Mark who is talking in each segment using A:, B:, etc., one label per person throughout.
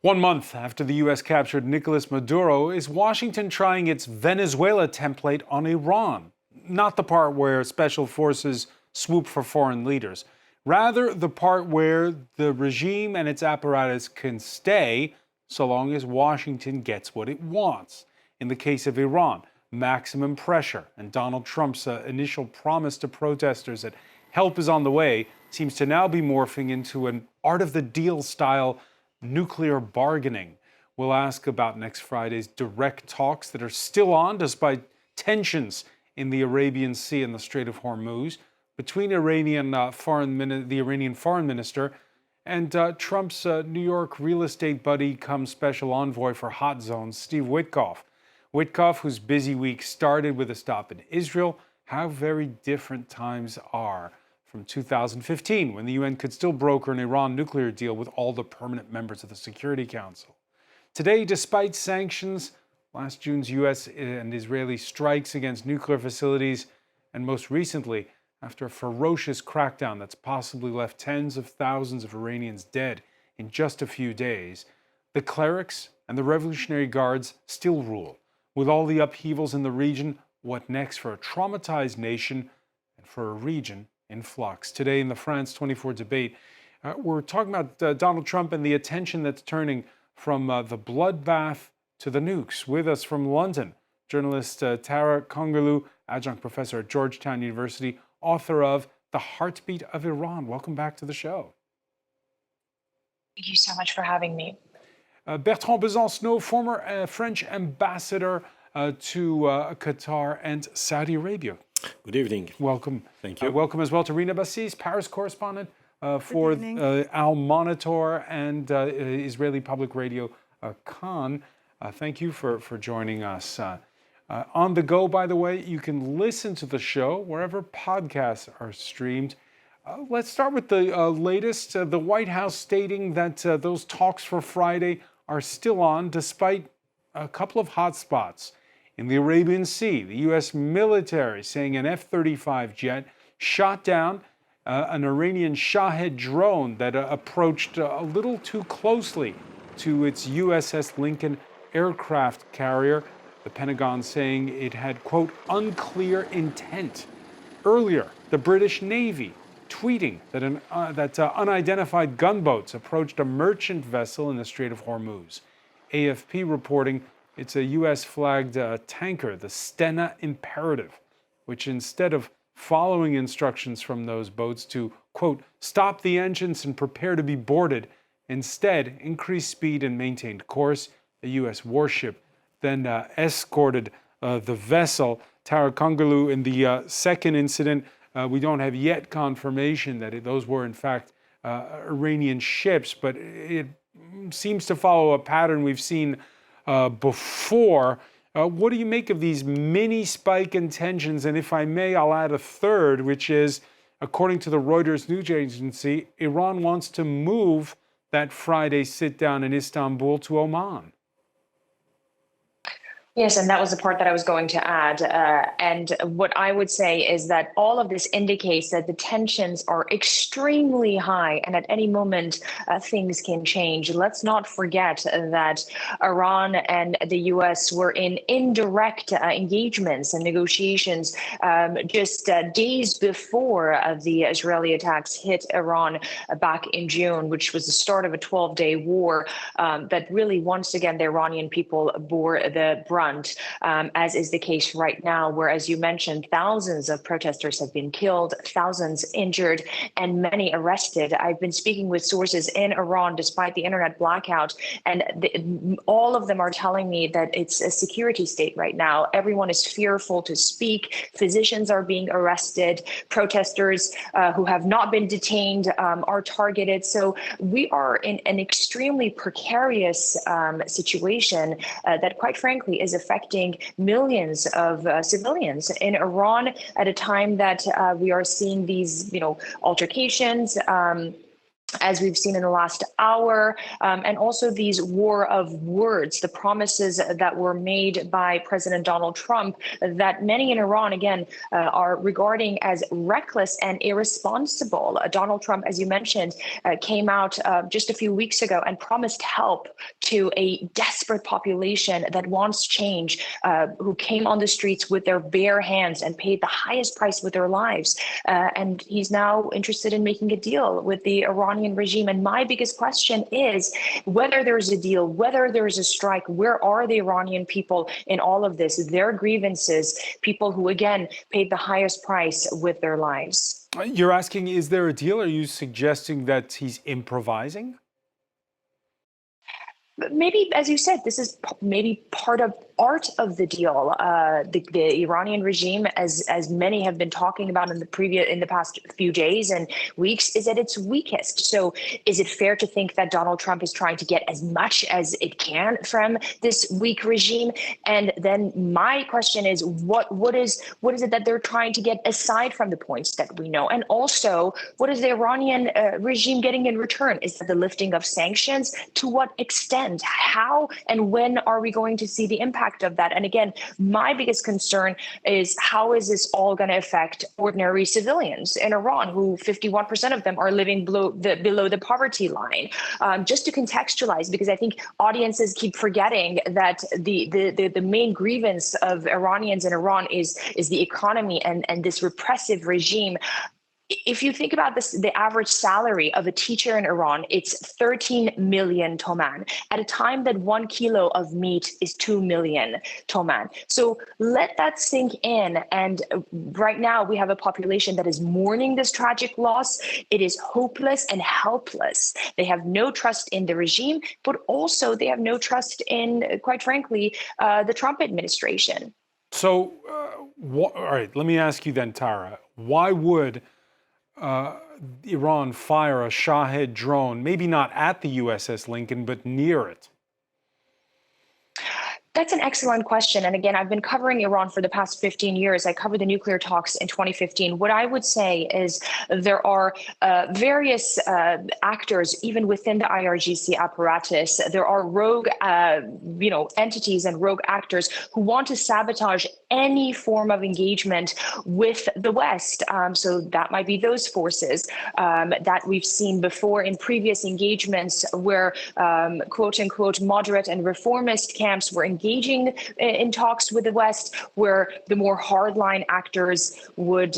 A: 1 month after the U.S. captured Nicolas Maduro, is Washington trying its Venezuela template on Iran? Not the part where special forces swoop for foreign leaders. Rather, the part where the regime and its apparatus can stay so long as Washington gets what it wants. In the case of Iran, maximum pressure, and Donald Trump's initial promise to protesters that help is on the way seems to now be morphing into an art of the deal style nuclear bargaining. We'll ask about next Friday's direct talks that are still on despite tensions in the Arabian Sea and the Strait of Hormuz between the Iranian foreign minister and Trump's New York real estate buddy-cum-special envoy for hot zones, Steve Witkoff. Witkoff, whose busy week started with a stop in Israel, how very different times are from 2015, when the UN could still broker an Iran nuclear deal with all the permanent members of the Security Council. Today, despite sanctions, last June's US and Israeli strikes against nuclear facilities, and most recently, after a ferocious crackdown that's possibly left tens of thousands of Iranians dead in just a few days, the clerics and the Revolutionary Guards still rule. With all the upheavals in the region, what next for a traumatized nation and for a region in flux? Today in the France 24 debate, we're talking about Donald Trump and the attention that's turning from the bloodbath to the nukes. With us from London, journalist Tara Kongerlu, adjunct professor at Georgetown University, author of The Heartbeat of Iran. Welcome back to the show.
B: Thank you so much for having me.
A: Bertrand Besancenot, former French ambassador to Qatar and Saudi Arabia.
C: Good evening.
A: Welcome.
C: Thank you.
A: Welcome as well to Rina Bassis, Paris correspondent for Al Monitor and Israeli Public Radio Khan. Thank you for joining us. On the go, by the way, you can listen to the show wherever podcasts are streamed. Let's start with the latest. The White House stating that those talks for Friday are still on, despite a couple of hot spots. In the Arabian Sea, the U.S. military saying an F-35 jet shot down an Iranian Shahed drone that approached a little too closely to its USS Lincoln aircraft carrier. The Pentagon saying it had, quote, unclear intent. Earlier, the British Navy tweeting that unidentified gunboats approached a merchant vessel in the Strait of Hormuz. AFP reporting it's a U.S.-flagged tanker, the Stena Imperative, which instead of following instructions from those boats to, quote, stop the engines and prepare to be boarded, instead increased speed and maintained course. A U.S. warship then escorted the vessel. Tara Kongerlu, in the second incident, we don't have yet confirmation that those were in fact Iranian ships, but it seems to follow a pattern we've seen before. What do you make of these mini spike in tensions? And if I may, I'll add a third, which is, according to the Reuters news agency, Iran wants to move that Friday sit-down in Istanbul to Oman.
B: Yes, and that was the part that I was going to add. And what I would say is that all of this indicates that the tensions are extremely high, and at any moment, things can change. Let's not forget that Iran and the U.S. were in indirect engagements and negotiations just days before the Israeli attacks hit Iran back in June, which was the start of a 12-day war that really, once again, the Iranian people bore the brunt. As is the case right now, where, as you mentioned, thousands of protesters have been killed, thousands injured, and many arrested. I've been speaking with sources in Iran despite the internet blackout, and all of them are telling me that it's a security state right now. Everyone is fearful to speak. Physicians are being arrested. Protesters who have not been detained are targeted. So we are in an extremely precarious situation that, quite frankly, is affecting millions of civilians in Iran at a time that we are seeing these, altercations as we've seen in the last hour, and also these war of words, the promises that were made by President Donald Trump that many in Iran, again, are regarding as reckless and irresponsible. Donald Trump, as you mentioned, came out just a few weeks ago and promised help to a desperate population that wants change, who came on the streets with their bare hands and paid the highest price with their lives. And he's now interested in making a deal with the Iranian regime. And my biggest question is whether there's a deal, whether there's a strike, where are the Iranian people in all of this? Their grievances, people who, again, paid the highest price with their lives.
A: You're asking, is there a deal? Are you suggesting that he's improvising?
B: Maybe, as you said, this is maybe part of art of the deal. The Iranian regime, as many have been talking about in the past few days and weeks, is at its weakest. So, is it fair to think that Donald Trump is trying to get as much as it can from this weak regime? And then my question is, what is it that they're trying to get aside from the points that we know? And also, what is the Iranian regime getting in return? Is that the lifting of sanctions? To what extent? How and when are we going to see the impact of that? And again, my biggest concern is how is this all going to affect ordinary civilians in Iran, who 51% of them are living below the poverty line? Just to contextualize, because I think audiences keep forgetting that the main grievance of Iranians in Iran is the economy and this repressive regime. If you think about this, the average salary of a teacher in Iran, it's 13 million toman at a time that 1 kilo of meat is 2 million toman. So let that sink in. And right now we have a population that is mourning this tragic loss. It is hopeless and helpless. They have no trust in the regime, but also they have no trust in, quite frankly, the Trump administration.
A: So, all right, let me ask you then, Tara, why would Iran fire a Shahed drone, maybe not at the USS Lincoln, but near it?
B: That's an excellent question. And again, I've been covering Iran for the past 15 years. I covered the nuclear talks in 2015. What I would say is there are various actors, even within the IRGC apparatus. There are rogue, entities and rogue actors who want to sabotage any form of engagement with the West. So that might be those forces that we've seen before in previous engagements where, quote unquote, moderate and reformist camps were engaging in talks with the West, where the more hardline actors would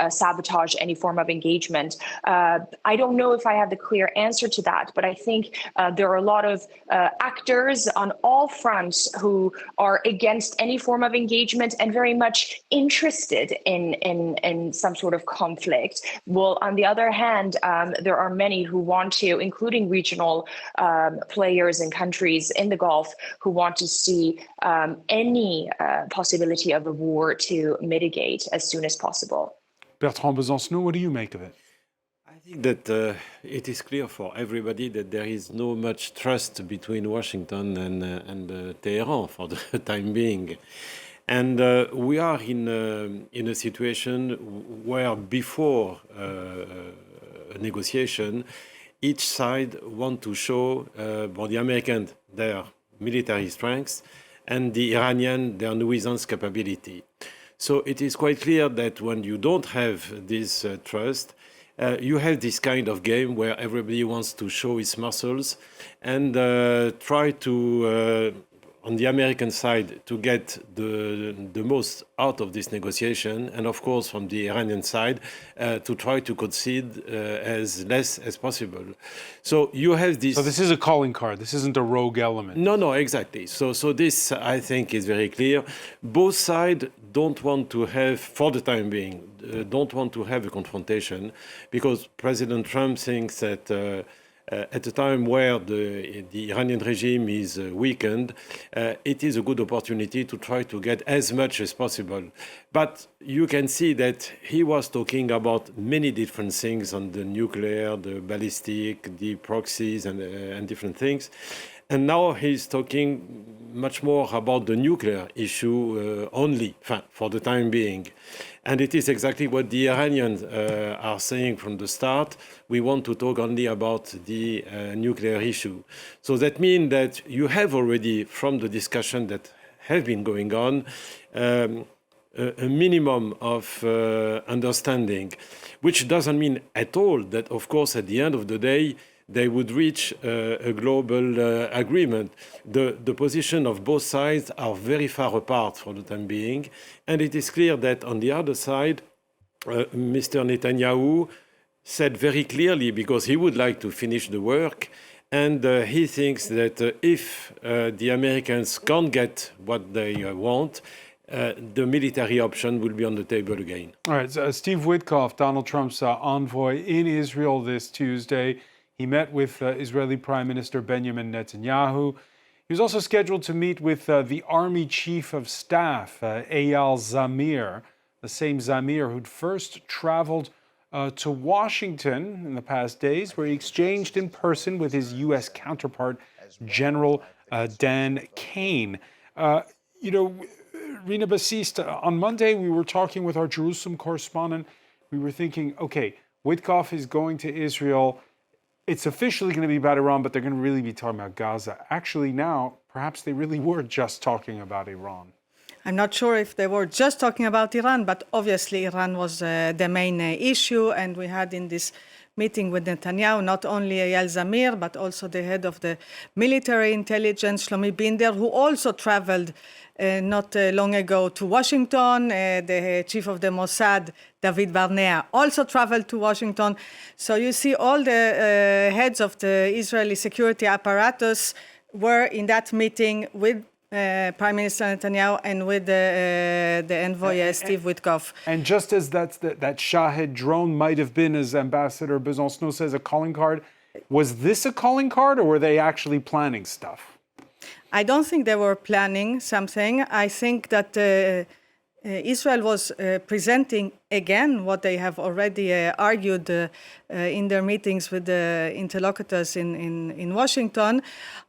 B: sabotage any form of engagement. I don't know if I have the clear answer to that, but I think there are a lot of actors on all fronts who are against any form of engagement and very much interested in some sort of conflict. Well, on the other hand, there are many who want to, including regional players and countries in the Gulf, who want to see any possibility of a war to mitigate as soon as possible.
A: Bertrand Besancenot, what do you make of it?
C: I think that it is clear for everybody that there is no much trust between Washington and Tehran for the time being. And we are in a situation where before a negotiation, each side wants to show the Americans their military strengths and the Iranian their nuisance capability. So it is quite clear that when you don't have this trust, you have this kind of game where everybody wants to show its muscles and try to, on the American side, to get the most out of this negotiation, and of course from the Iranian side, to try to concede as less as possible. So you have this.
A: So this is a calling card. This isn't a rogue element.
C: No, exactly. So this, I think, is very clear. Both sides don't want to have, for the time being, don't want to have a confrontation, because President Trump thinks that at a time where the Iranian regime is weakened, it is a good opportunity to try to get as much as possible. But you can see that he was talking about many different things on the nuclear, the ballistic, the proxies, and different things. And now he's talking much more about the nuclear issue only, for the time being. And it is exactly what the Iranians are saying from the start. We want to talk only about the nuclear issue. So that means that you have already, from the discussion that have been going on, a minimum of understanding, which doesn't mean at all that, of course, at the end of the day, they would reach a global agreement. The position of both sides are very far apart for the time being. And it is clear that on the other side, Mr. Netanyahu said very clearly, because he would like to finish the work, and he thinks that if the Americans can't get what they want, the military option will be on the table again.
A: All right, so Steve Witkoff, Donald Trump's envoy in Israel this Tuesday. He met with Israeli Prime Minister Benjamin Netanyahu. He was also scheduled to meet with the Army Chief of Staff, Eyal Zamir, the same Zamir who'd first traveled to Washington in the past days, where he exchanged in person with his U.S. counterpart, General Dan Kane. Rina Bassiste, on Monday we were talking with our Jerusalem correspondent. We were thinking, okay, Witkoff is going to Israel. It's officially going to be about Iran, but they're going to really be talking about Gaza. Actually, now, perhaps they really were just talking about Iran.
D: I'm not sure if they were just talking about Iran, but obviously Iran was the main issue. And we had in this meeting with Netanyahu not only Eyal Zamir, but also the head of the military intelligence, Shlomi Binder, who also traveled not long ago to Washington. The chief of the Mossad, David Barnea, also traveled to Washington. So you see all the heads of the Israeli security apparatus were in that meeting with Prime Minister Netanyahu and with the envoy Steve Witkoff.
A: And just as that Shahed drone might have been, as Ambassador Besancenot says, a calling card, was this a calling card, or were they actually planning stuff?
D: I don't think they were planning something. I think that Israel was presenting again what they have already argued in their meetings with the interlocutors in Washington,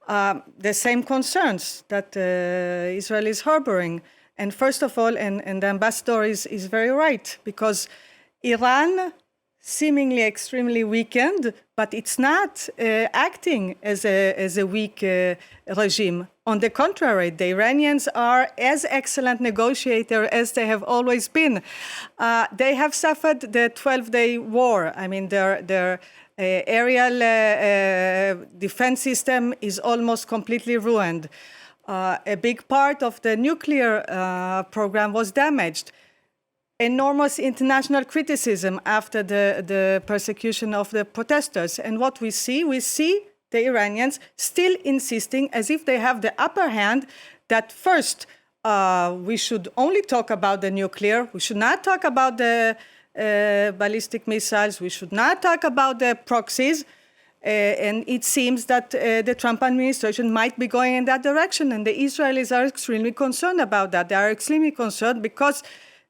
D: the same concerns that Israel is harboring. And first of all, and the ambassador is very right, because Iran seemingly extremely weakened, but it's not acting as a weak regime. On the contrary, the Iranians are as excellent negotiators as they have always been. They have suffered the 12-day war. I mean, their aerial defense system is almost completely ruined. A big part of the nuclear program was damaged. Enormous international criticism after the persecution of the protesters. And what we see the Iranians still insisting, as if they have the upper hand, that first we should only talk about the nuclear, we should not talk about the ballistic missiles, we should not talk about the proxies. And it seems that the Trump administration might be going in that direction. And the Israelis are extremely concerned about that. They are extremely concerned because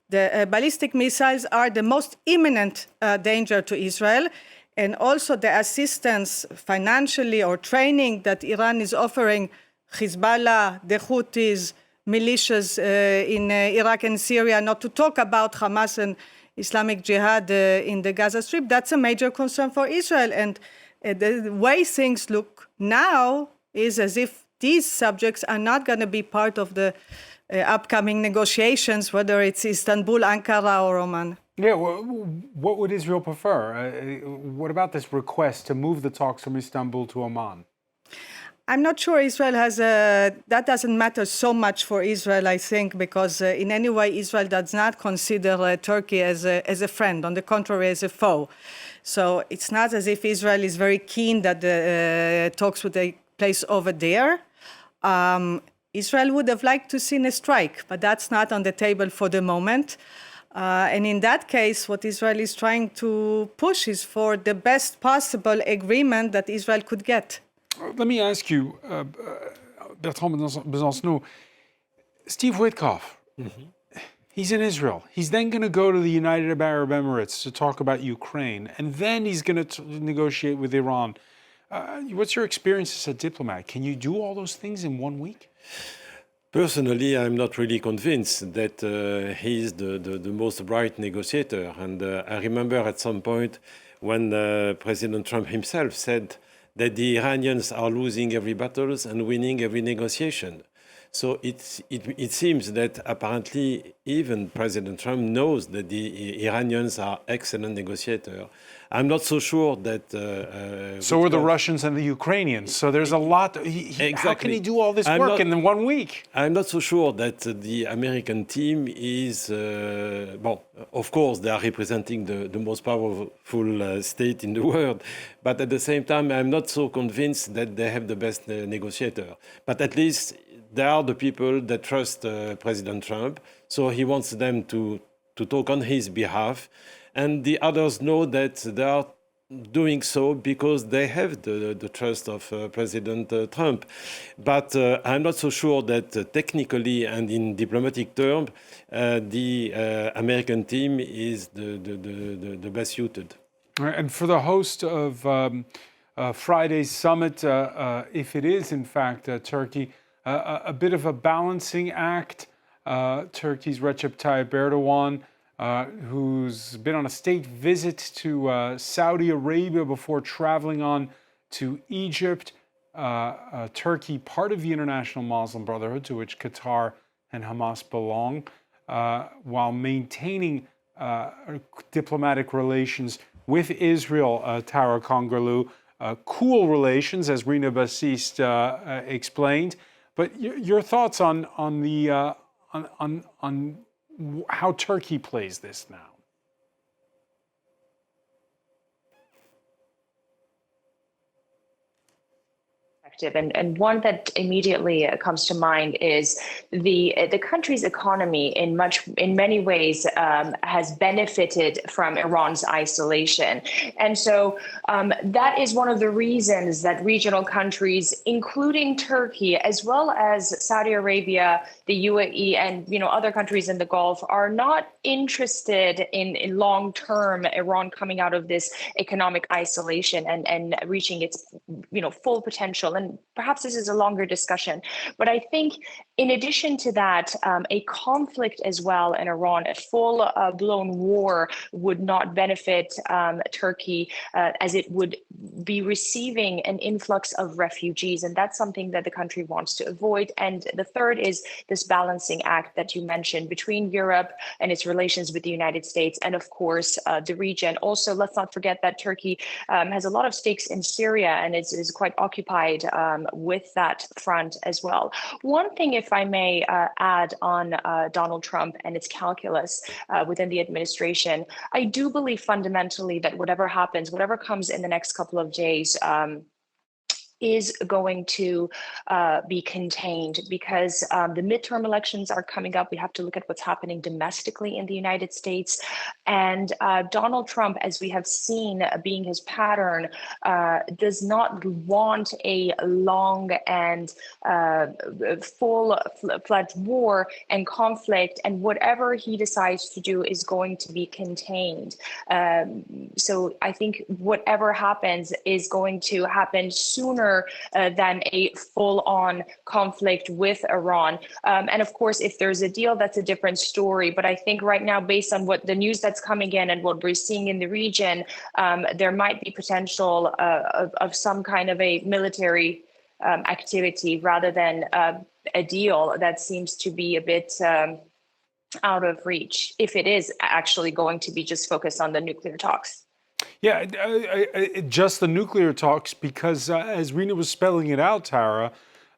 D: the ballistic missiles are the most imminent danger to Israel. And also the assistance financially or training that Iran is offering Hezbollah, the Houthis, militias in Iraq and Syria, not to talk about Hamas and Islamic Jihad in the Gaza Strip, that's a major concern for Israel. And the way things look now is as if these subjects are not going to be part of the upcoming negotiations, whether it's Istanbul, Ankara, or Oman.
A: Yeah, well, what would Israel prefer? What about this request to move the talks from Istanbul to Oman?
D: I'm not sure Israel has that doesn't matter so much for Israel, I think, because in any way Israel does not consider Turkey as a friend, on the contrary, as a foe. So it's not as if Israel is very keen that the talks would take place over there. Israel would have liked to see a strike, but that's not on the table for the moment. And in that case, what Israel is trying to push is for the best possible agreement that Israel could get.
A: Let me ask you, Bertrand Besancenot, Steve Witkoff, he's in Israel. He's then going to go to the United Arab Emirates to talk about Ukraine, and then he's going to negotiate with Iran. What's your experience as a diplomat? Can you do all those things in 1 week?
C: Personally, I'm not really convinced that he is the most bright negotiator. And I remember at some point when President Trump himself said that the Iranians are losing every battle and winning every negotiation. So it seems that apparently even President Trump knows that the Iranians are excellent negotiators. I'm not so sure that...
A: so are the Russians and the Ukrainians. So there's a lot.
C: Exactly.
A: How can he do all this work in 1 week?
C: I'm not so sure that the American team is... well, of course, they are representing the most powerful state in the world. But at the same time, I'm not so convinced that they have the best negotiator. But at least they are the people that trust President Trump. So he wants them to talk on his behalf. And the others know that they are doing so because they have the trust of President Trump. But I'm not so sure that technically and in diplomatic terms, the American team is the best suited.
A: And for the host of Friday's summit, if it is in fact Turkey, a bit of a balancing act. Turkey's Recep Tayyip Erdogan, who's been on a state visit to Saudi Arabia before traveling on to Egypt. Turkey, part of the International Muslim Brotherhood, to which Qatar and Hamas belong, while maintaining diplomatic relations with Israel, Tara Kongerlu, cool relations, as Rina Bassist explained. But your thoughts on how Turkey plays this now?
B: And one that immediately comes to mind is the country's economy in many ways has benefited from Iran's isolation. And so that is one of the reasons that regional countries, including Turkey, as well as Saudi Arabia, the UAE, and other countries in the Gulf, are not interested in long-term Iran coming out of this economic isolation and reaching its full potential. And perhaps this is a longer discussion, but I think in addition to that, a conflict as well in Iran, a full-blown war would not benefit Turkey as it would be receiving an influx of refugees. And that's something that the country wants to avoid. And the third is this balancing act that you mentioned between Europe and its relations with the United States and, of course, the region. Also, let's not forget that Turkey has a lot of stakes in Syria and is quite occupied with that front as well. One thing, if I may add on Donald Trump and its calculus within the administration, I do believe fundamentally that whatever happens, whatever comes in the next couple of days, is going to be contained because the midterm elections are coming up. We have to look at what's happening domestically in the United States. And Donald Trump, as we have seen being his pattern, does not want a long and full-fledged war and conflict. And whatever he decides to do is going to be contained. So I think whatever happens is going to happen sooner than a full-on conflict with Iran. And of course, if there's a deal, that's a different story. But I think right now, based on what the news that's coming in and what we're seeing in the region, there might be potential of some kind of a military activity rather than a deal that seems to be a bit out of reach, if it is actually going to be just focused on the nuclear talks.
A: Yeah, just the nuclear talks, because as Rina was spelling it out, Tara,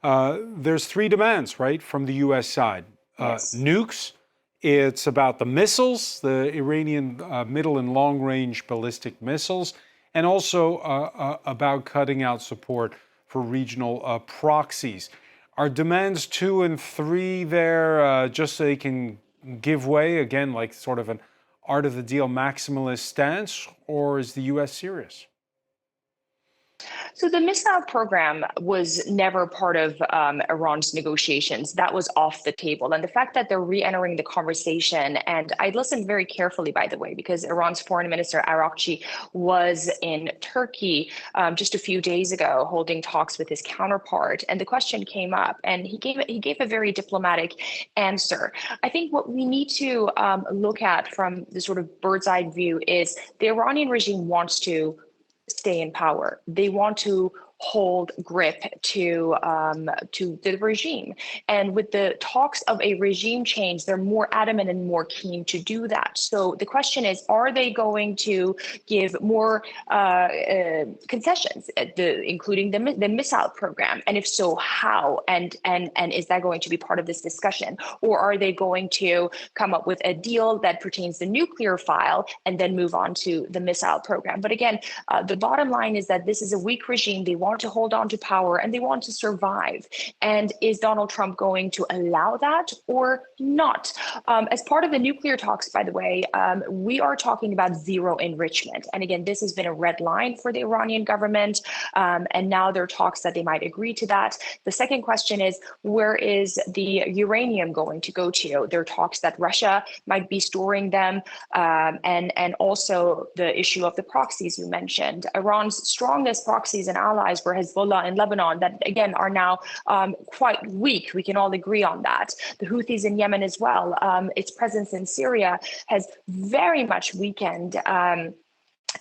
A: there's three demands, right, from the U.S. side.
B: Yes.
A: Nukes, it's about the missiles, the Iranian middle and long-range ballistic missiles, and also about cutting out support for regional proxies. Are demands 2 and 3 there just so they can give way, again, like sort of an art of the deal maximalist stance, or is the U.S. serious?
B: So the missile program was never part of Iran's negotiations. That was off the table. And the fact that they're re-entering the conversation, and I listened very carefully, by the way, because Iran's foreign minister, Arakchi, was in Turkey just a few days ago holding talks with his counterpart. And the question came up, and he gave a very diplomatic answer. I think what we need to look at from the sort of bird's eye view is the Iranian regime wants to stay in power. They want to hold grip to the regime. And with the talks of a regime change, they're more adamant and more keen to do that. So the question is, are they going to give more concessions, including the missile program? And if so, how? And is that going to be part of this discussion? Or are they going to come up with a deal that pertains to the nuclear file and then move on to the missile program? But again, the bottom line is that this is a weak regime. They want to hold on to power and they want to survive. And is Donald Trump going to allow that or not? As part of the nuclear talks, by the way, we are talking about zero enrichment. And again, this has been a red line for the Iranian government. And now there are talks that they might agree to that. The second question is, where is the uranium going to go to? There are talks that Russia might be storing them. And also the issue of the proxies you mentioned. Iran's strongest proxies and allies were Hezbollah in Lebanon that, again, are now quite weak. We can all agree on that. The Houthis in Yemen as well. Its presence in Syria has very much weakened.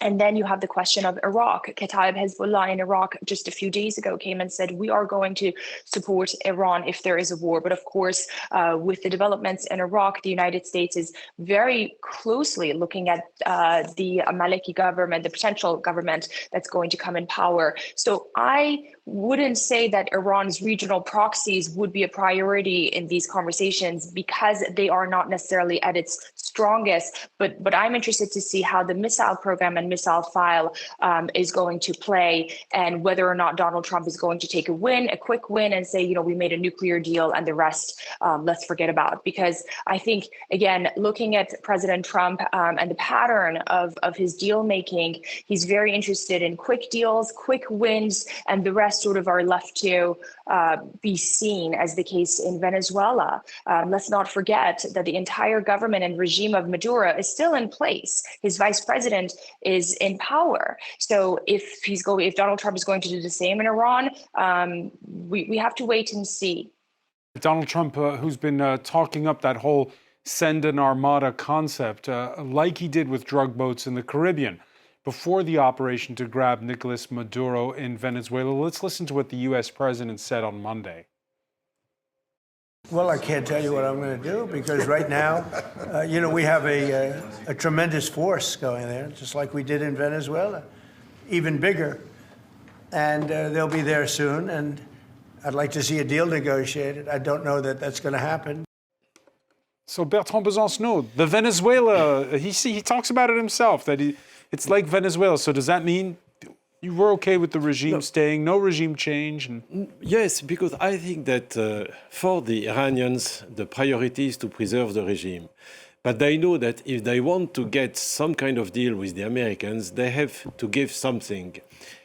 B: And then you have the question of Iraq. Kataib Hezbollah in Iraq just a few days ago came and said, we are going to support Iran if there is a war. But of course, with the developments in Iraq, the United States is very closely looking at the Maliki government, the potential government that's going to come in power. So I wouldn't say that Iran's regional proxies would be a priority in these conversations because they are not necessarily at its strongest. But I'm interested to see how the missile program and missile file is going to play, and whether or not Donald Trump is going to take a quick win and say, we made a nuclear deal and the rest let's forget about. Because I think, again, looking at President Trump and the pattern of his deal making, he's very interested in quick deals, quick wins, and the rest sort of are left to be seen, as the case in Venezuela. Let's not forget that the entire government and regime of Maduro is still in place. His vice president is in power. So if Donald Trump is going to do the same in Iran, we have to wait and see.
A: Donald Trump, who's been talking up that whole send an armada concept, like he did with drug boats in the Caribbean before the operation to grab Nicolas Maduro in Venezuela. Let's listen to what the U.S. president said on Monday.
E: Well, I can't tell you what I'm going to do because right now, we have a tremendous force going there, just like we did in Venezuela, even bigger. And they'll be there soon. And I'd like to see a deal negotiated. I don't know that that's going to happen.
A: So Bertrand Besancenot, the Venezuela, he talks about it himself, that it's like Venezuela. So does that mean you were okay with the regime staying, no regime change?
C: Yes, because I think that for the Iranians, the priority is to preserve the regime. But they know that if they want to get some kind of deal with the Americans, they have to give something.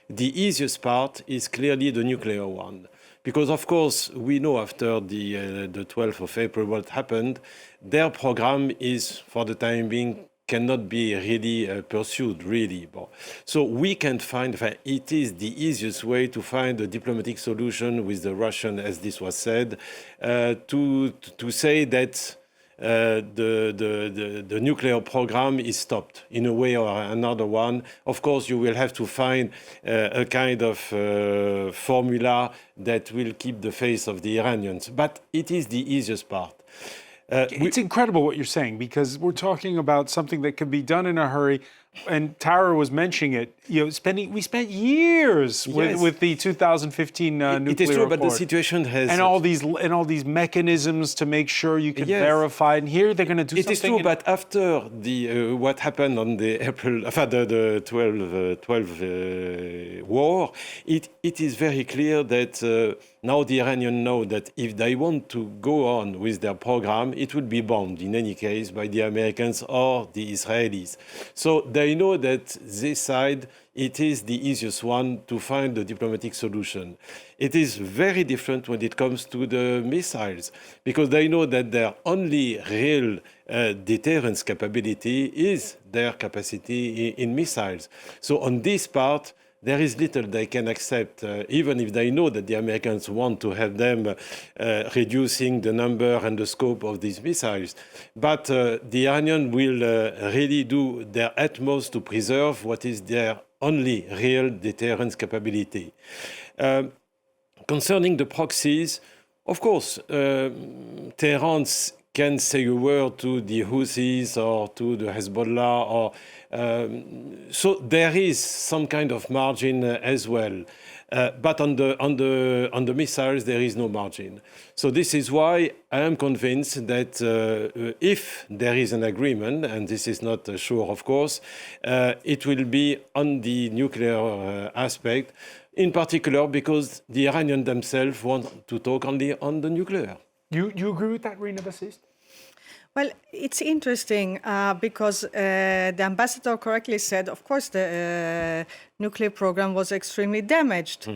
C: The easiest part is clearly the nuclear one. Because, of course, we know after the 12th of April what happened, their program is, for the time being, cannot be really pursued, really. So we can find, it is the easiest way to find a diplomatic solution with the Russian, as this was said, to say that the nuclear program is stopped in a way or another one. Of course, you will have to find a kind of formula that will keep the face of the Iranians. But it is the easiest part.
A: It's incredible what you're saying, because we're talking about something that could be done in a hurry. And Tara was mentioning it. We spent years with the 2015 nuclear
C: It is true,
A: report.
C: but the situation has
A: and all these mechanisms to make sure you can verify. And here they're going to do something.
C: It is true, but after the what happened on the the 12 war, it is very clear that now the Iranians know that if they want to go on with their program, it will be bombed in any case by the Americans or the Israelis. So they know that this side it is the easiest one to find a diplomatic solution. It is very different when it comes to the missiles, because they know that their only real deterrence capability is their capacity in missiles. So on this part, there is little they can accept, even if they know that the Americans want to have them reducing the number and the scope of these missiles. But the Iranians will really do their utmost to preserve what is their only real deterrence capability. Concerning the proxies, of course, Tehran can say a word to the Houthis or to the Hezbollah, or so there is some kind of margin as well. But on the missiles, there is no margin. So this is why I am convinced that if there is an agreement, and this is not sure, of course, it will be on the nuclear aspect, in particular because the Iranians themselves want to talk only on the nuclear.
A: You agree with that, Rina Bassist?
D: Well, it's interesting because the ambassador correctly said, of course, the nuclear program was extremely damaged.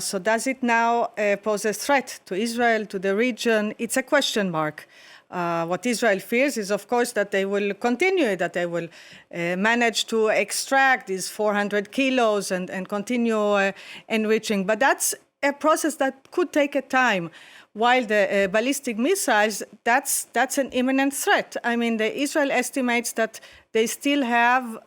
D: So does it now pose a threat to Israel, to the region? It's a question mark. What Israel fears is, of course, that they will continue, that they will manage to extract these 400 kilos and continue enriching. But that's a process that could take a time. While the ballistic missiles, that's an imminent threat. I mean, Israel estimates that they still have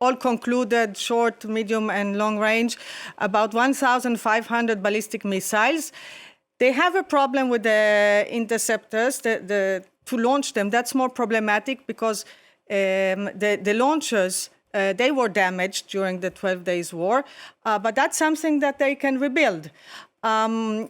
D: all concluded short, medium, and long range, about 1,500 ballistic missiles. They have a problem with the interceptors to launch them. That's more problematic because the launchers, they were damaged during the 12 days war, but that's something that they can rebuild.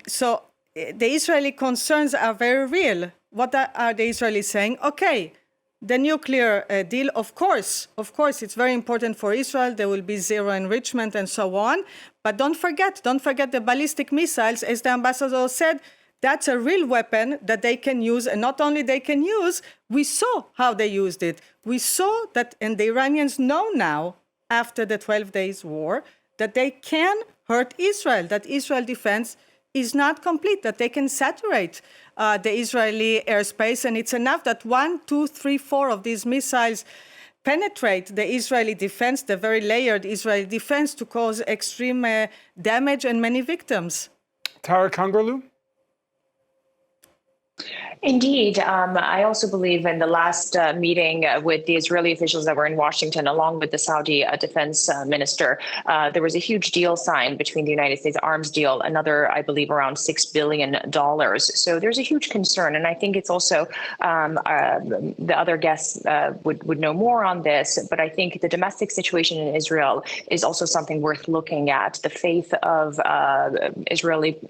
D: So the Israeli concerns are very real. What are the Israelis saying? Okay, the nuclear deal, of course, it's very important for Israel. There will be zero enrichment and so on. But don't forget the ballistic missiles. As the ambassador said, that's a real weapon that they can use. And not only they can use, we saw how they used it. We saw that, and the Iranians know now, after the 12 days war, that they can hurt Israel, that Israel defense is not complete, that they can saturate the Israeli airspace. And it's enough that 1, 2, 3, 4 of these missiles penetrate the Israeli defense, the very layered Israeli defense, to cause extreme damage and many victims.
A: Tara Kangarloo?
B: Indeed. I also believe in the last meeting with the Israeli officials that were in Washington, along with the Saudi defense minister, there was a huge deal signed between the United States arms deal, another, I believe, around $6 billion. So there's a huge concern. And I think it's also the other guests would know more on this. But I think the domestic situation in Israel is also something worth looking at. The faith of Israeli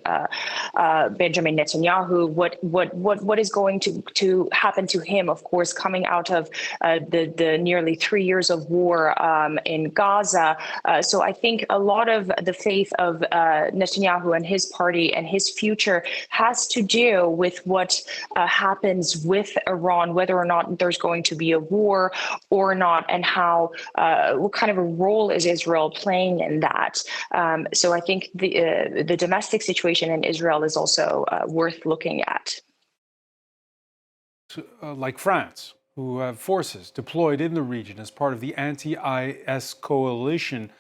B: Benjamin Netanyahu, what is going to happen to him, of course, coming out of the nearly 3 years of war in Gaza. So I think a lot of the faith of Netanyahu and his party and his future has to do with what happens with Iran, whether or not there's going to be a war or not, and how what kind of a role is Israel playing in that. So I think the domestic situation in Israel is also worth looking at.
A: Like France, who have forces deployed in the region as part of the anti-IS coalition,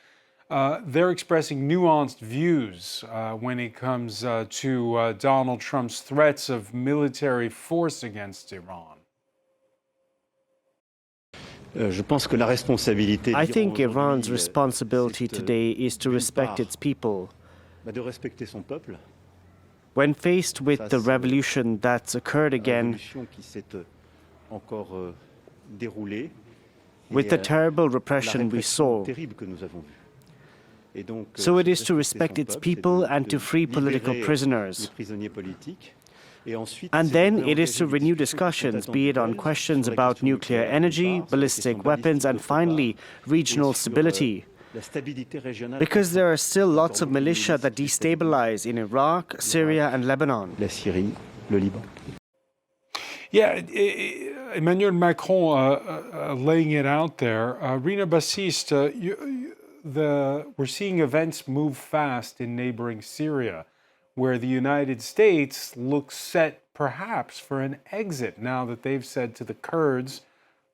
A: they're expressing nuanced views when it comes to Donald Trump's threats of military force against Iran.
F: I think Iran's responsibility today is to respect its people. When faced with the revolution that's occurred again, with the terrible repression we saw, so it is to respect its people and to free political prisoners. And then it is to renew discussions, be it on questions about nuclear energy, ballistic weapons, and finally, regional stability. Because there are still lots of militia that destabilize in Iraq, Syria, and Lebanon.
A: Yeah, Emmanuel Macron laying it out there. Rina Bassist, we're seeing events move fast in neighboring Syria, where the United States looks set perhaps for an exit now that they've said to the Kurds,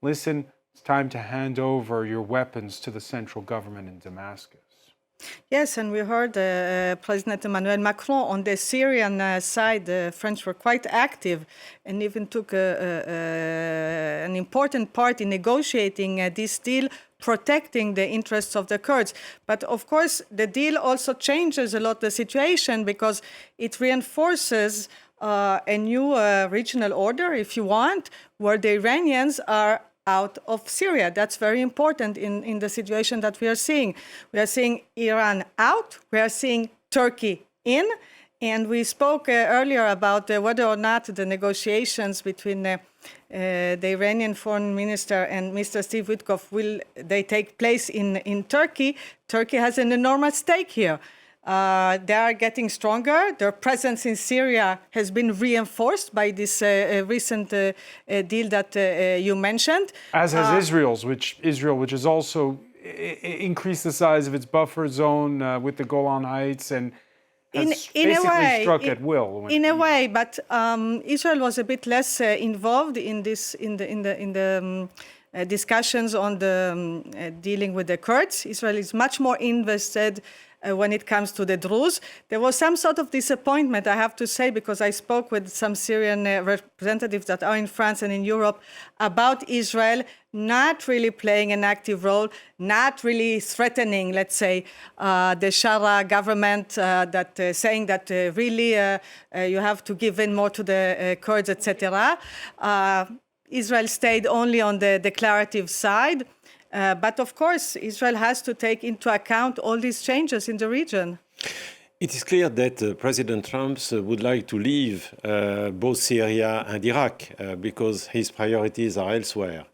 A: listen, it's time to hand over your weapons to the central government in Damascus.
D: Yes, and we heard President Emmanuel Macron on the Syrian side. The French were quite active and even took an important part in negotiating this deal, protecting the interests of the Kurds. But of course, the deal also changes a lot the situation because it reinforces a new regional order, if you want, where the Iranians are out of Syria. That's very important in the situation that we are seeing. We are seeing Iran out, we are seeing Turkey in, and we spoke earlier about whether or not the negotiations between the Iranian foreign minister and Mr. Steve Witkoff will they take place in Turkey. Turkey has an enormous stake here. They are getting stronger. Their presence in Syria has been reinforced by this recent deal that you mentioned.
A: As has Israel's, which has also increased the size of its buffer zone with the Golan Heights and has basically struck at will.
D: In a way, but Israel was a bit less involved in this in the discussions on the dealing with the Kurds. Israel is much more invested when it comes to the Druze. There was some sort of disappointment, I have to say, because I spoke with some Syrian representatives that are in France and in Europe about Israel not really playing an active role, not really threatening, let's say, the Shara government, that saying that really you have to give in more to the Kurds, etc. Israel stayed only on the declarative side. But of course, Israel has to take into account all these changes in the region.
C: It is clear that President Trump would like to leave both Syria and Iraq because his priorities are elsewhere.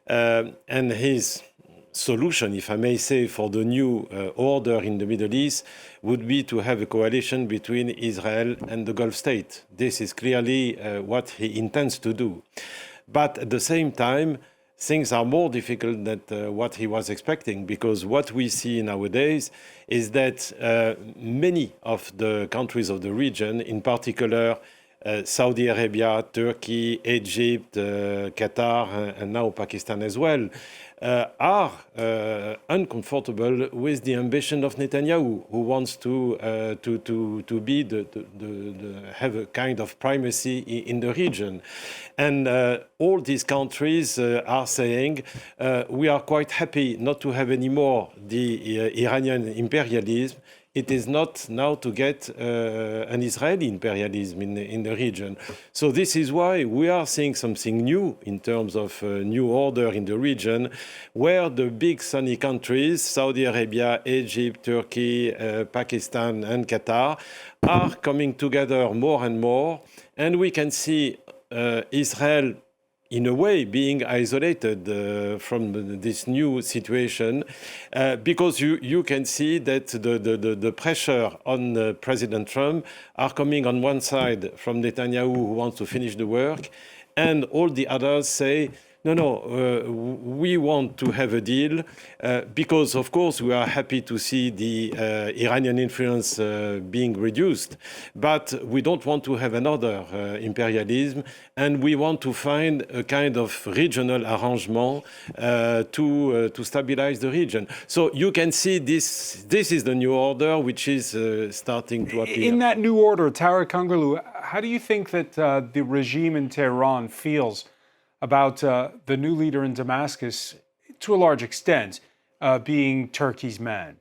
C: And his solution, if I may say, for the new order in the Middle East would be to have a coalition between Israel and the Gulf state. This is clearly what he intends to do. But at the same time, things are more difficult than what he was expecting, because what we see nowadays is that many of the countries of the region, in particular Saudi Arabia, Turkey, Egypt, Qatar, and now Pakistan as well, are uncomfortable with the ambition of Netanyahu, who wants to be have a kind of primacy in the region. And all these countries are saying we are quite happy not to have anymore the Iranian imperialism. It is not now to get an Israeli imperialism in the region. So this is why we are seeing something new in terms of new order in the region, where the big Sunni countries, Saudi Arabia, Egypt, Turkey, Pakistan, and Qatar, are coming together more and more. And we can see Israel, in a way, being isolated from this new situation, because you can see that the pressure on President Trump are coming on one side from Netanyahu, who wants to finish the work, and all the others say, no, we want to have a deal because, of course, we are happy to see the Iranian influence being reduced, but we don't want to have another imperialism, and we want to find a kind of regional arrangement to stabilize the region. So you can see this is the new order, which is starting to appear.
A: In that new order, Tarek Angalu, how do you think that the regime in Tehran feels about the new leader in Damascus, to a large extent, being Turkey's man?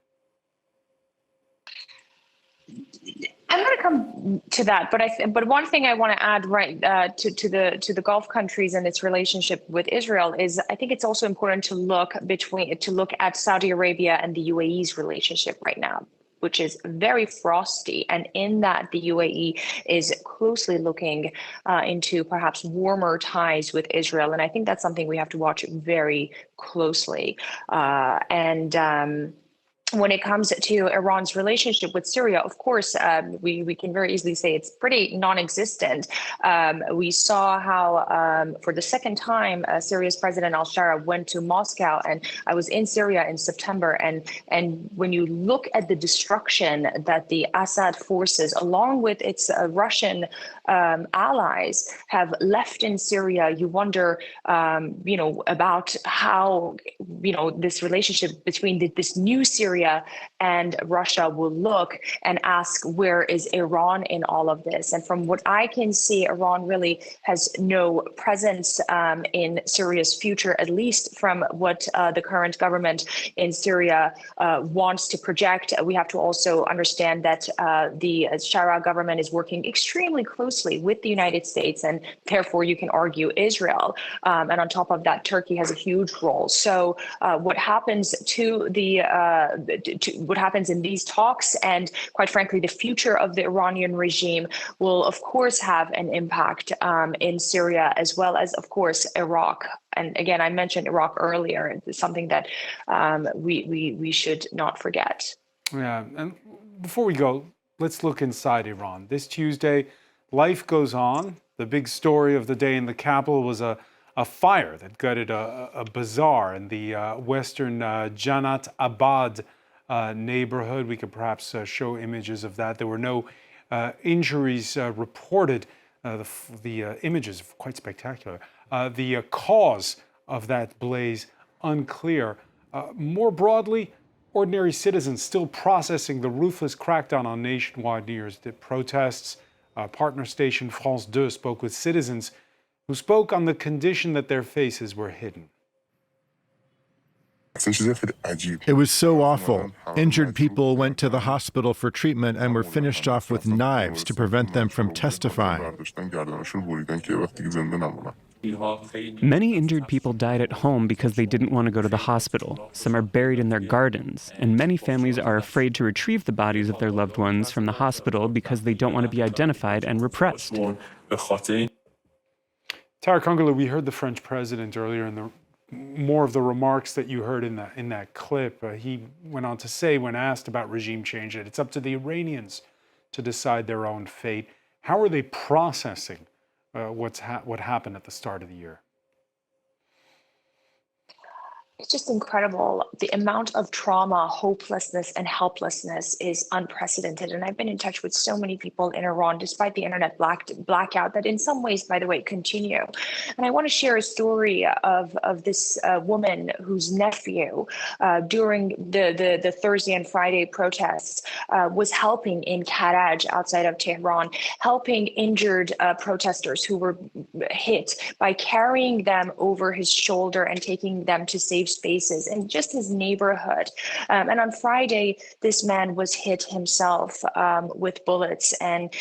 B: I'm going to come to that, but one thing I want to add, right, to the Gulf countries and its relationship with Israel is, I think it's also important to look at Saudi Arabia and the UAE's relationship right now, which is very frosty. And in that, the UAE is closely looking into perhaps warmer ties with Israel. And I think that's something we have to watch very closely. when it comes to Iran's relationship with Syria, of course, we can very easily say it's pretty non-existent. We saw how, for the second time, Syria's President al-Shara went to Moscow, and I was in Syria in September. And when you look at the destruction that the Assad forces, along with its Russian allies, have left in Syria, you wonder, about how, this relationship between this new Syria and Russia will look, and ask, where is Iran in all of this? And from what I can see, Iran really has no presence in Syria's future, at least from what the current government in Syria wants to project. We have to also understand that the Shara government is working extremely closely with the United States, and therefore you can argue Israel. And on top of that, Turkey has a huge role. So what happens what happens in these talks, and quite frankly, the future of the Iranian regime, will of course have an impact in Syria, as well as, of course, Iraq. And again, I mentioned Iraq earlier. It's something that we should not forget.
A: Yeah, and before we go, let's look inside Iran. This Tuesday, life goes on. The big story of the day in the capital was a fire that gutted a bazaar in the western Janat Abad neighborhood. We could perhaps show images of that. There were no injuries reported. The images are quite spectacular. The cause of that blaze unclear. More broadly, ordinary citizens still processing the ruthless crackdown on nationwide New Year's protests. Partner station France 2 spoke with citizens who spoke on the condition that their faces were hidden.
G: It was so awful. Injured people went to the hospital for treatment and were finished off with knives to prevent them from testifying.
H: Many injured people died at home because they didn't want to go to the hospital. Some are buried in their gardens, and many families are afraid to retrieve the bodies of their loved ones from the hospital because they don't want to be identified and repressed.
A: Tara Kungerle, we heard the French president earlier in more of the remarks that you heard in that clip. He went on to say, when asked about regime change, that it's up to the Iranians to decide their own fate. How are they processing what happened at the start of the year?
B: It's just incredible. The amount of trauma, hopelessness, and helplessness is unprecedented. And I've been in touch with so many people in Iran, despite the internet blackout, that in some ways, by the way, continue. And I want to share a story of this woman whose nephew, during the Thursday and Friday protests, was helping in Karaj, outside of Tehran, helping injured protesters who were hit by carrying them over his shoulder and taking them to safe spaces in just his neighborhood. And on Friday, this man was hit himself with bullets and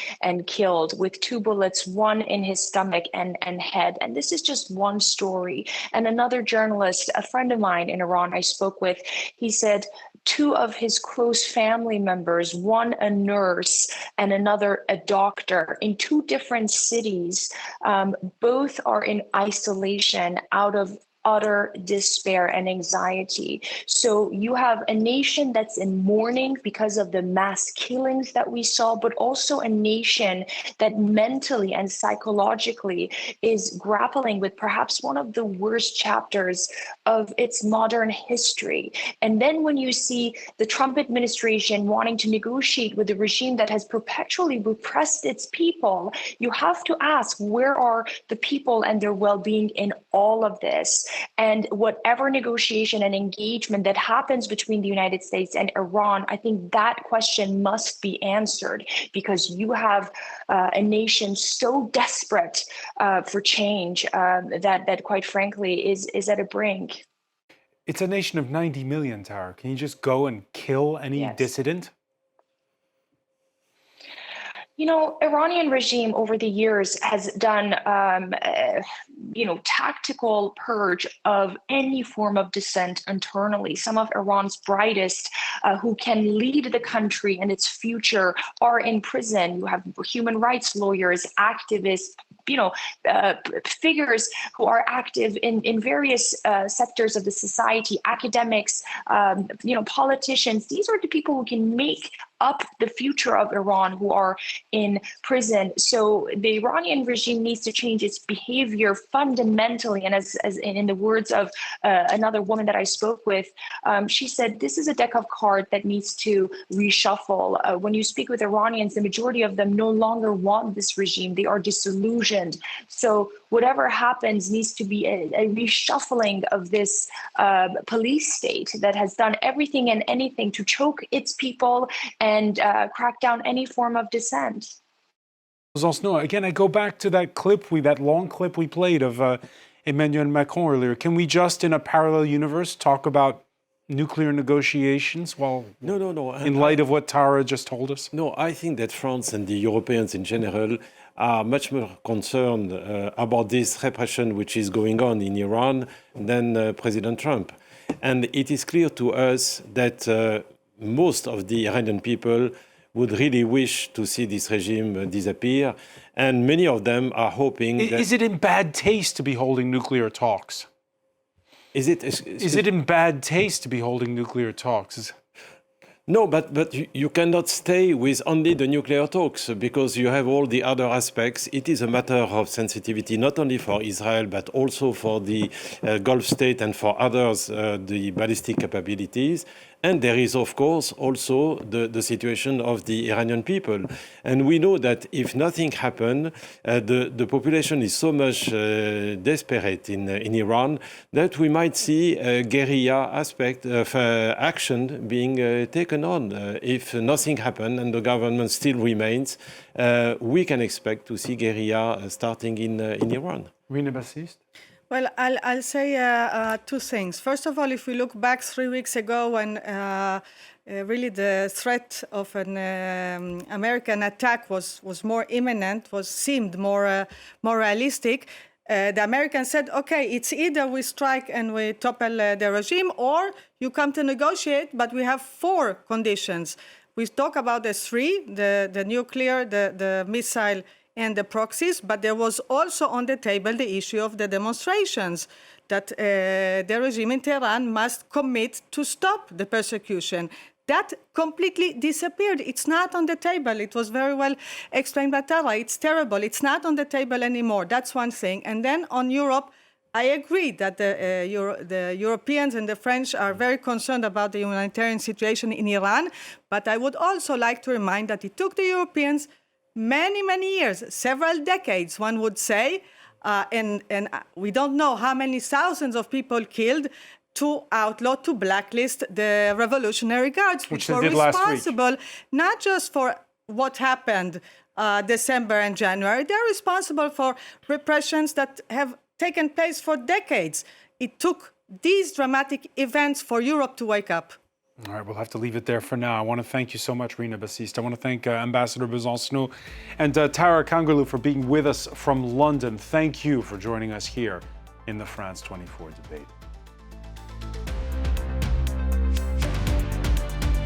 B: killed with 2 bullets, one in his stomach and head. And this is just one story. And another journalist, a friend of mine in Iran I spoke with, he said 2 of his close family members, one a nurse and another a doctor, in 2 different cities, both are in isolation out of utter despair and anxiety. So you have a nation that's in mourning because of the mass killings that we saw, but also a nation that mentally and psychologically is grappling with perhaps one of the worst chapters of its modern history. And then when you see the Trump administration wanting to negotiate with a regime that has perpetually repressed its people, you have to ask, where are the people and their well-being in all of this? And whatever negotiation and engagement that happens between the United States and Iran, I think that question must be answered, because you have a nation so desperate for change that quite frankly is at a brink.
A: It's a nation of 90 million, Tara. Can you just go and kill any dissident?
B: You know, Iranian regime over the years has done, tactical purge of any form of dissent internally. Some of Iran's brightest who can lead the country and its future are in prison. You have human rights lawyers, activists, figures who are active in various sectors of the society, academics, politicians. These are the people who can make up the future of Iran, who are in prison. So the Iranian regime needs to change its behavior fundamentally. And as in the words of another woman that I spoke with, she said, this is a deck of cards that needs to reshuffle. When you speak with Iranians, the majority of them no longer want this regime. They are disillusioned. So whatever happens needs to be a reshuffling of this police state that has done everything and anything to choke its people and crack down any form of dissent.
A: Again, I go back to that long clip we played of Emmanuel Macron earlier. Can we just, in a parallel universe, talk about nuclear negotiations
C: No.
A: in light of what Tara just told us?
C: No, I think that France and the Europeans in general are much more concerned about this repression which is going on in Iran than President Trump. And it is clear to us that most of the Iranian people would really wish to see this regime disappear. And many of them are hoping that...
A: Is it in bad taste to be holding nuclear talks?
C: Is it
A: in bad taste to be holding nuclear talks?
C: No, but you cannot stay with only the nuclear talks because you have all the other aspects. It is a matter of sensitivity, not only for Israel, but also for the Gulf state and for others, the ballistic capabilities. And there is, of course, also the situation of the Iranian people. And we know that if nothing happened, the population is so much desperate in Iran that we might see a guerrilla aspect of action being taken on. If nothing happened and the government still remains, we can expect to see guerrilla starting in Iran.
A: Rina Bassist?
D: Well, I'll say two things. First of all, if we look back 3 weeks ago when really the threat of an American attack was more imminent, seemed more realistic, the Americans said, okay, it's either we strike and we topple the regime or you come to negotiate, but we have 4 conditions. We talk about the 3, the nuclear, the missile, and the proxies, but there was also on the table the issue of the demonstrations, that the regime in Tehran must commit to stop the persecution. That completely disappeared. It's not on the table. It was very well explained by Tara. It's terrible. It's not on the table anymore. That's one thing. And then on Europe, I agree that the Europeans and the French are very concerned about the humanitarian situation in Iran, but I would also like to remind that it took the Europeans many years, several decades, one would say, and we don't know how many thousands of people killed, to outlaw, to blacklist the Revolutionary Guards, which were responsible not just for what happened December and January. They're responsible for repressions that have taken place for decades. It took these dramatic events for Europe to wake up.
A: All right, we'll have to leave it there for now. I want to thank you so much, Rina Bassist. I want to thank Ambassador Besancenot and Tara Kangarloo for being with us from London. Thank you for joining us here in the France 24 debate.